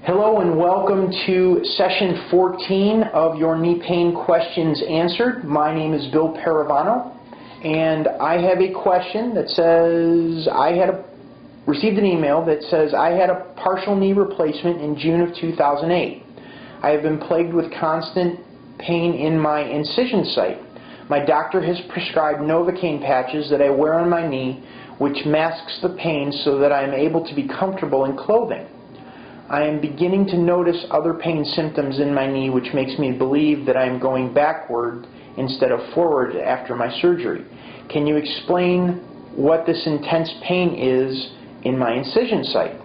Hello and welcome to session 14 of your knee pain questions answered. My name is Bill Paravano, and I have a question that says received an email that says I had a partial knee replacement in June of 2008. I have been plagued with constant pain in my incision site. My doctor has prescribed Novocaine patches that I wear on my knee, which masks the pain so that I am able to be comfortable in clothing. I am beginning to notice other pain symptoms in my knee, which makes me believe that I am going backward instead of forward after my surgery. Can you explain what this intense pain is in my incision site?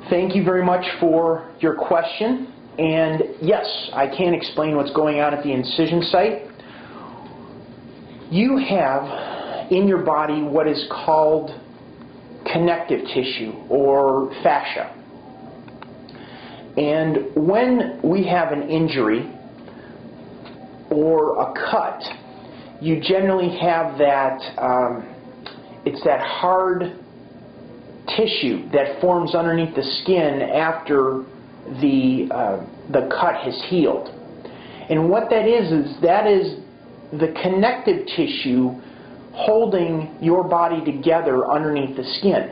Thank you very much for your question. And yes, I can explain what's going on at the incision site. You have in your body what is called connective tissue or fascia. And when we have an injury or a cut, you generally have that, it's that hard tissue that forms underneath the skin after the cut has healed. And what that is the connective tissue holding your body together underneath the skin.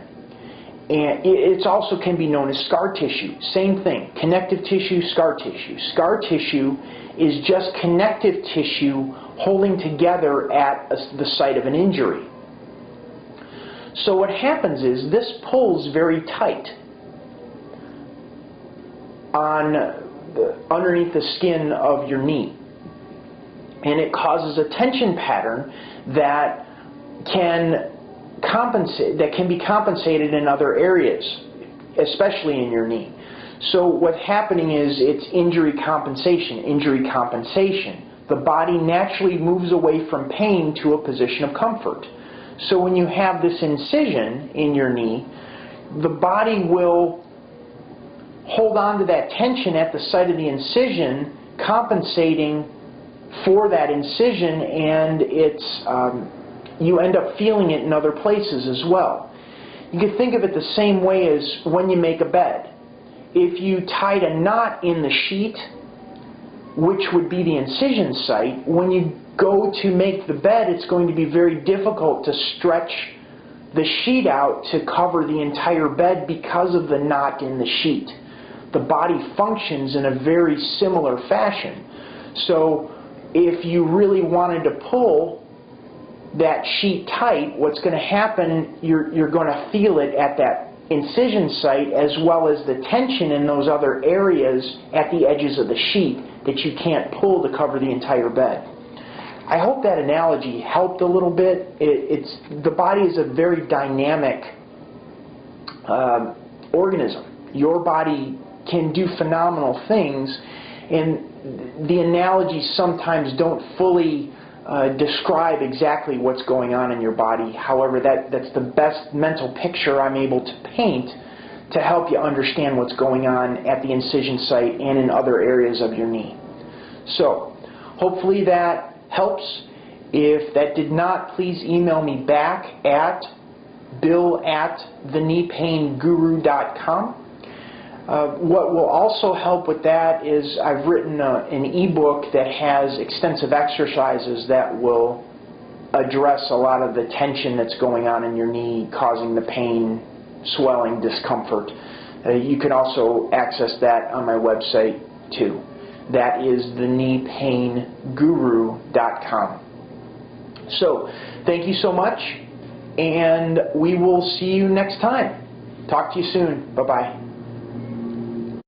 And it also can be known as scar tissue. Same thing, connective tissue, scar tissue. Scar tissue is just connective tissue holding together at the site of an injury. So what happens is this pulls very tight underneath the skin of your knee. And it causes a tension pattern that can be compensated in other areas, especially in your knee. So what's happening is it's injury compensation. The body naturally moves away from pain to a position of comfort. So when you have this incision in your knee, the body will hold on to that tension at the site of the incision, compensating for that incision, and you end up feeling it in other places as well. You can think of it the same way as when you make a bed. If you tied a knot in the sheet, which would be the incision site, when you go to make the bed, it's going to be very difficult to stretch the sheet out to cover the entire bed because of the knot in the sheet. The body functions in a very similar fashion. So if you really wanted to pull that sheet tight, what's going to happen, you're going to feel it at that incision site as well as the tension in those other areas at the edges of the sheet that you can't pull to cover the entire bed. I hope that analogy helped a little bit. The body is a very dynamic organism. Your body can do phenomenal things, and the analogies sometimes don't fully describe exactly what's going on in your body. However, that's the best mental picture I'm able to paint to help you understand what's going on at the incision site and in other areas of your knee. So, hopefully that helps. If that did not, please email me back at bill@thekneepainguru.com. What will also help with that is I've written an ebook that has extensive exercises that will address a lot of the tension that's going on in your knee, causing the pain, swelling, discomfort. You can also access that on my website too. That is thekneepainguru.com. So, thank you so much, and we will see you next time. Talk to you soon. Bye-bye.